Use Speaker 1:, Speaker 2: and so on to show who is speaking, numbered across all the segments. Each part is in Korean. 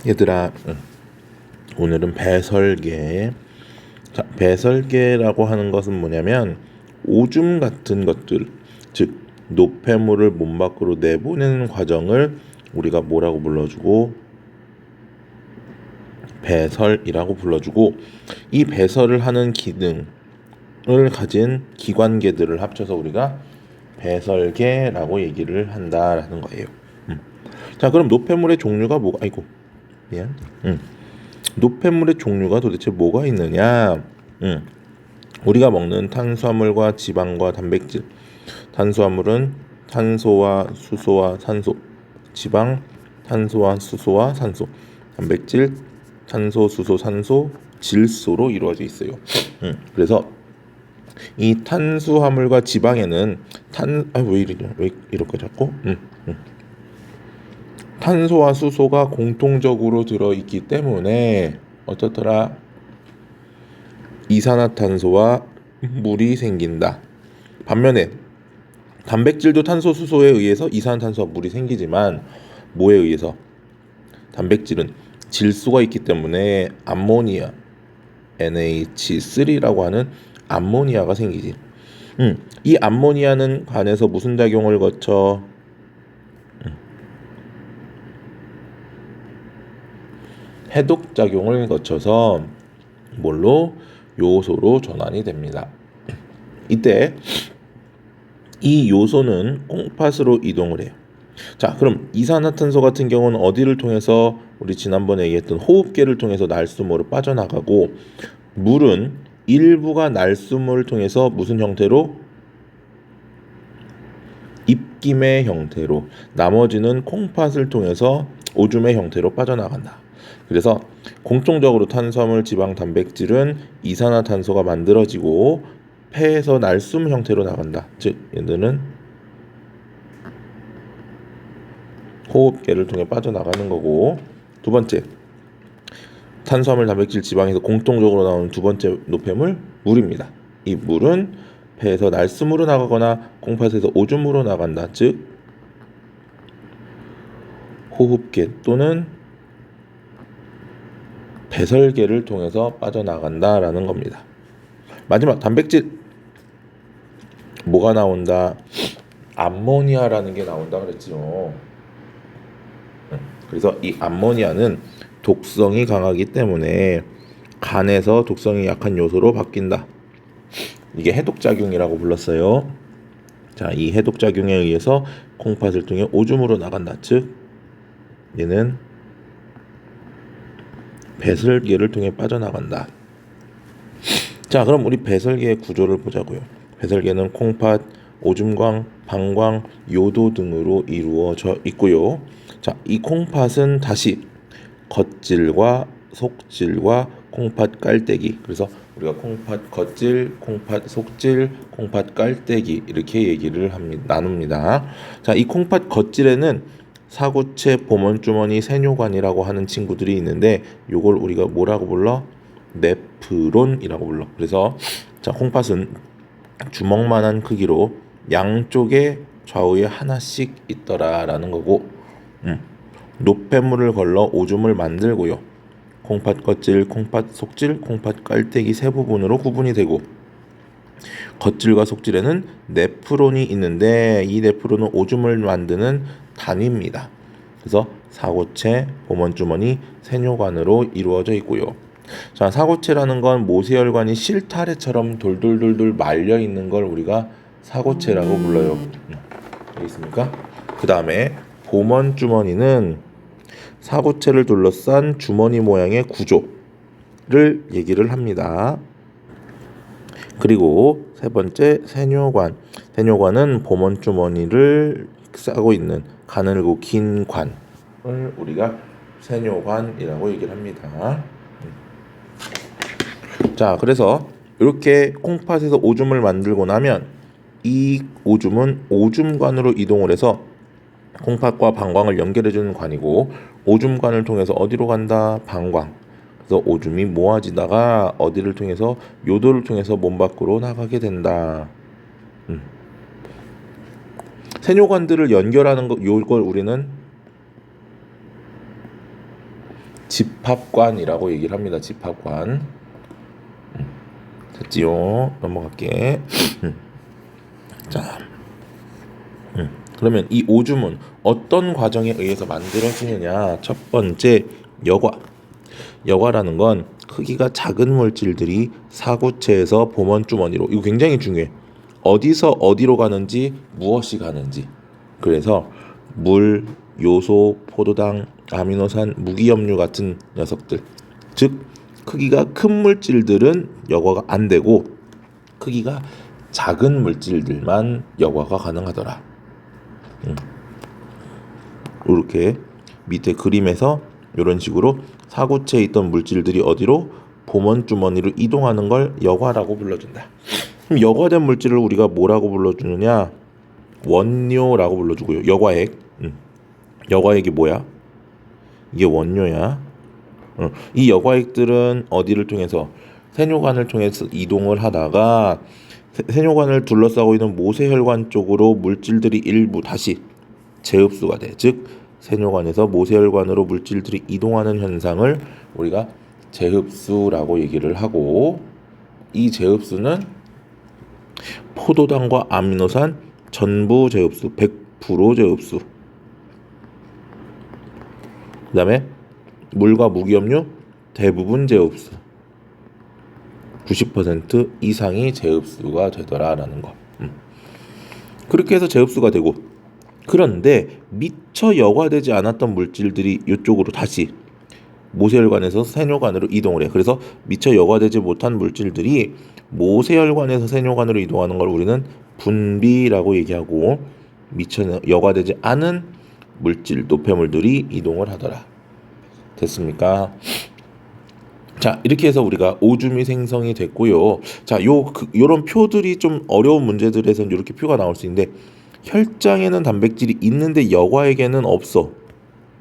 Speaker 1: 얘들아, 오늘은 배설계. 자, 배설계라고 하는 것은 뭐냐면 오줌 같은 것들, 즉 노폐물을 몸 밖으로 내보내는 과정을 우리가 뭐라고 불러주고 배설이라고 불러주고, 이 배설을 하는 기능을 가진 기관계들을 합쳐서 우리가 배설계라고 얘기를 한다라는 거예요. 자, 그럼 노폐물의 종류가 뭐가 아이고 미안. 노폐물의 종류가 도대체 뭐가 있느냐? 우리가 먹는 탄수화물과 지방과 단백질. 탄수화물은 탄소와 수소와 산소, 지방 탄소와 수소와 산소, 단백질 탄소, 수소, 산소, 질소로 이루어져 있어요. 그래서 이 탄수화물과 지방에는 왜 이러냐? 왜 이럴까 자꾸? 탄소와 수소가 공통적으로 들어 있기 때문에 어떻더라? 이산화탄소와 물이 생긴다. 반면에 단백질도 탄소, 수소에 의해서 이산화탄소와 물이 생기지만 뭐에 의해서? 단백질은 질소가 있기 때문에 암모니아, NH3라고 하는 암모니아가 생기지. 이 암모니아는 간에서 무슨 작용을 거쳐? 해독 작용을 거쳐서 뭘로? 요소로 전환이 됩니다. 이때 이 요소는 콩팥으로 이동을 해요. 자, 그럼 이산화탄소 같은 경우는 어디를 통해서, 우리 지난번에 얘기했던 호흡기를 통해서 날숨으로 빠져나가고, 물은 일부가 날숨을 통해서 무슨 형태로? 입김의 형태로, 나머지는 콩팥을 통해서 오줌의 형태로 빠져나간다. 그래서 공통적으로 탄수화물, 지방, 단백질은 이산화탄소가 만들어지고 폐에서 날숨 형태로 나간다. 즉 얘들은 호흡계를 통해 빠져나가는 거고, 두 번째 탄수화물, 단백질, 지방에서 공통적으로 나오는 두 번째 노폐물 물입니다. 이 물은 폐에서 날숨으로 나가거나 콩팥에서 오줌으로 나간다. 즉 호흡계 또는 배설계를 통해서 빠져나간다라는 겁니다. 마지막 단백질 뭐가 나온다? 암모니아라는 게 나온다 그랬죠. 그래서 이 암모니아는 독성이 강하기 때문에 간에서 독성이 약한 요소로 바뀐다. 이게 해독작용이라고 불렀어요. 자, 이 해독작용에 의해서 콩팥을 통해 오줌으로 나간다. 즉 얘는 배설계를 통해 빠져나간다. 자, 그럼 우리 배설계의 구조를 보자고요. 배설계는 콩팥, 오줌광, 방광, 요도 등으로 이루어져 있고요. 자, 이 콩팥은 다시 겉질과 속질과 콩팥 깔때기, 그래서 우리가 콩팥 겉질, 콩팥 속질, 콩팥 깔때기 이렇게 얘기를 나눕니다. 자, 이 콩팥 겉질에는 사구체, 보먼주머니, 세뇨관이라고 하는 친구들이 있는데 요걸 우리가 뭐라고 불러? 네프론이라고 불러. 그래서 자, 콩팥은 주먹만한 크기로 양쪽에 좌우에 하나씩 있더라라는 거고, 노폐물을 걸러 오줌을 만들고요. 콩팥 겉질, 콩팥 속질, 콩팥 깔때기 세 부분으로 구분이 되고, 겉질과 속질에는 네프론이 있는데 이 네프론은 오줌을 만드는 단위입니다. 그래서 사고체, 보먼주머니, 세뇨관으로 이루어져 있고요. 자, 사고체라는 건 모세혈관이 실타래처럼 돌돌돌돌 말려 있는 걸 우리가 사고체라고 불러요. 여기 있습니까? 그 다음에 보먼주머니는 사고체를 둘러싼 주머니 모양의 구조를 얘기를 합니다. 그리고 세 번째 세뇨관. 세뇨관은 보먼주머니를 싸고 있는 가늘고 긴 관을 우리가 세뇨관이라고 얘기를 합니다. 자, 그래서 이렇게 콩팥에서 오줌을 만들고 나면 이 오줌은 오줌관으로 이동을 해서 콩팥과 방광을 연결해주는 관이고, 오줌관을 통해서 어디로 간다? 방광. 그래서 오줌이 모아지다가 어디를 통해서? 요도를 통해서 몸 밖으로 나가게 된다. 세뇨관들을 연결하는 거, 요걸 우리는 집합관이라고 얘기를 합니다. 집합관. 됐지요? 넘어갈게. 자, 그러면 이 오줌은 어떤 과정에 의해서 만들어지느냐? 첫 번째, 여과. 여과라는 건 크기가 작은 물질들이 사구체에서 봄원 주머니로, 이거 굉장히 중요해. 어디서 어디로 가는지, 무엇이 가는지. 그래서 물, 요소, 포도당, 아미노산, 무기염류 같은 녀석들, 즉 크기가 큰 물질들은 여과가 안 되고 크기가 작은 물질들만 여과가 가능하더라. 이렇게 밑에 그림에서 이런 식으로 사구체에 있던 물질들이 어디로? 봄원 주머니로 이동하는 걸 여과라고 불러준다. 그럼 여과된 물질을 우리가 뭐라고 불러주느냐? 원료라고 불러주고요. 여과액. 여과액이 뭐야? 이게 원료야. 이 여과액들은 어디를 통해서? 세뇨관을 통해서 이동을 하다가 세뇨관을 둘러싸고 있는 모세혈관 쪽으로 물질들이 일부 다시 재흡수가 돼. 즉 세뇨관에서 모세혈관으로 물질들이 이동하는 현상을 우리가 재흡수라고 얘기를 하고, 이 재흡수는 포도당과 아미노산 전부 재흡수, 100% 재흡수. 그 다음에 물과 무기염류 대부분 재흡수, 90% 이상이 재흡수가 되더라라는 거. 그렇게 해서 재흡수가 되고, 그런데 미처 여과되지 않았던 물질들이 이쪽으로 다시 모세혈관에서 세뇨관으로 이동을 해. 그래서 미처 여과되지 못한 물질들이 모세혈관에서 세뇨관으로 이동하는 걸 우리는 분비라고 얘기하고, 미처 여과되지 않은 물질, 노폐물들이 이동을 하더라. 됐습니까? 자, 이렇게 해서 우리가 오줌이 생성이 됐고요. 자, 요런 표들이 좀 어려운 문제들에서는 이렇게 표가 나올 수 있는데, 혈장에는 단백질이 있는데 여과에게는 없어.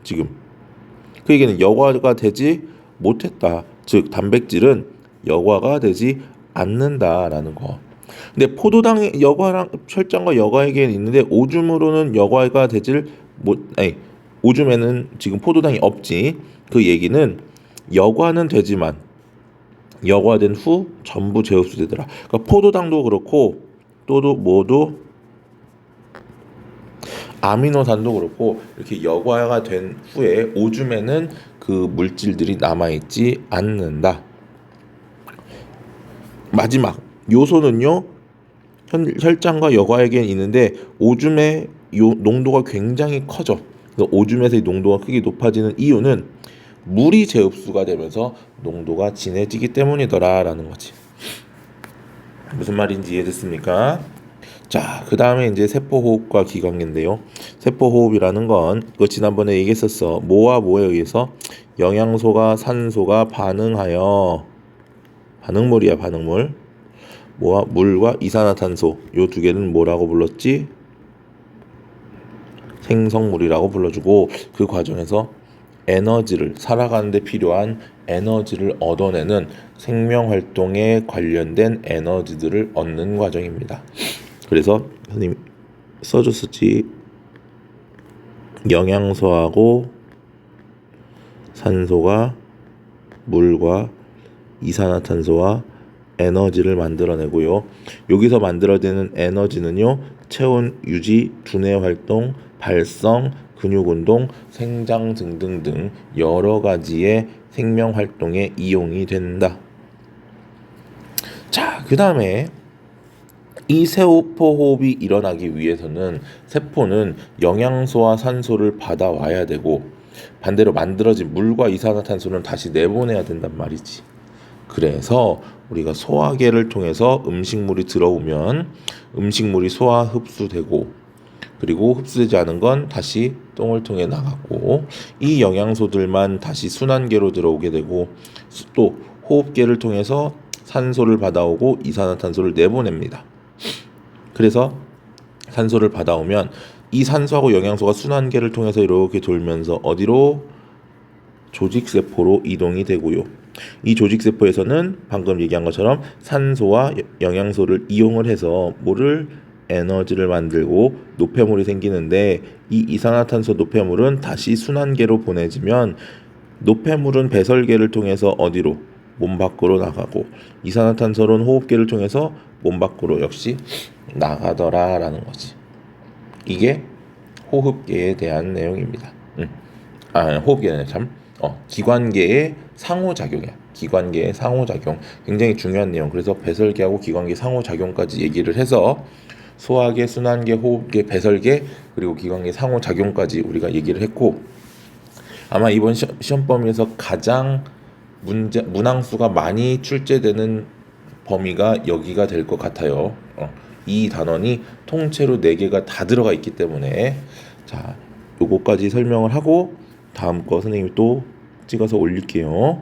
Speaker 1: 지금 그 얘기는 여과가 되지 못했다. 즉 단백질은 여과가 되지 않는다라는 거. 근데 포도당의 여과랑 혈장과 여과에게는 있는데 오줌으로는 여과가 되질 못. 아니, 오줌에는 지금 포도당이 없지. 그 얘기는 여과는 되지만 여과된 후 전부 재흡수되더라. 그러니까 포도당도 그렇고 또도 뭐도 아미노산도 그렇고 이렇게 여과가 된 후에 오줌에는 그 물질들이 남아있지 않는다. 마지막 요소는요, 혈장과 여과에겐 있는데 오줌의 농도가 굉장히 커져. 오줌에서의 농도가 크게 높아지는 이유는 물이 재흡수가 되면서 농도가 진해지기 때문이더라라는 거지. 무슨 말인지 이해됐습니까? 자, 그 다음에 이제 세포호흡과 기관계인데요. 세포호흡이라는 건 이거 지난번에 얘기했었어. 뭐와 뭐에 의해서? 영양소가 산소가 반응하여, 반응물이야, 반응물. 뭐와 물과 이산화탄소, 요 두 개는 뭐라고 불렀지? 생성물이라고 불러주고, 그 과정에서 에너지를, 살아가는 데 필요한 에너지를 얻어내는 생명활동에 관련된 에너지들을 얻는 과정입니다. 그래서 선생님이 써줬었지. 영양소하고 산소가 물과 이산화탄소와 에너지를 만들어내고요. 여기서 만들어내는 에너지는요, 체온 유지, 두뇌 활동, 발성, 근육 운동, 생장 등등등 여러 가지의 생명 활동에 이용이 된다. 자, 그 다음에 이 세포호흡이 일어나기 위해서는 세포는 영양소와 산소를 받아와야 되고, 반대로 만들어진 물과 이산화탄소는 다시 내보내야 된단 말이지. 그래서 우리가 소화계를 통해서 음식물이 들어오면 음식물이 소화 흡수되고, 그리고 흡수되지 않은 건 다시 똥을 통해 나갔고, 이 영양소들만 다시 순환계로 들어오게 되고, 또 호흡계를 통해서 산소를 받아오고 이산화탄소를 내보냅니다. 그래서 산소를 받아오면 이 산소하고 영양소가 순환계를 통해서 이렇게 돌면서 어디로? 조직세포로 이동이 되고요. 이 조직세포에서는 방금 얘기한 것처럼 산소와 영양소를 이용을 해서 뭐를? 에너지를 만들고 노폐물이 생기는데, 이 이산화탄소 노폐물은 다시 순환계로 보내지면 노폐물은 배설계를 통해서 어디로? 몸 밖으로 나가고 이산화탄소는 호흡기를 통해서 몸 밖으로 역시 나가더라라는 거지. 이게 호흡계에 대한 내용입니다. 호흡계는 기관계의 상호작용이야. 기관계의 상호작용 굉장히 중요한 내용. 그래서 배설계하고 기관계 상호작용까지 얘기를 해서 소화계, 순환계, 호흡계, 배설계 그리고 기관계 상호작용까지 우리가 얘기를 했고 아마 이번 시험 범위에서 가장 문항수가 많이 출제되는 범위가 여기가 될 것 같아요. 이 단원이 통째로 4개가 다 들어가 있기 때문에 자, 요거까지 설명을 하고 다음 거 선생님이 또 찍어서 올릴게요.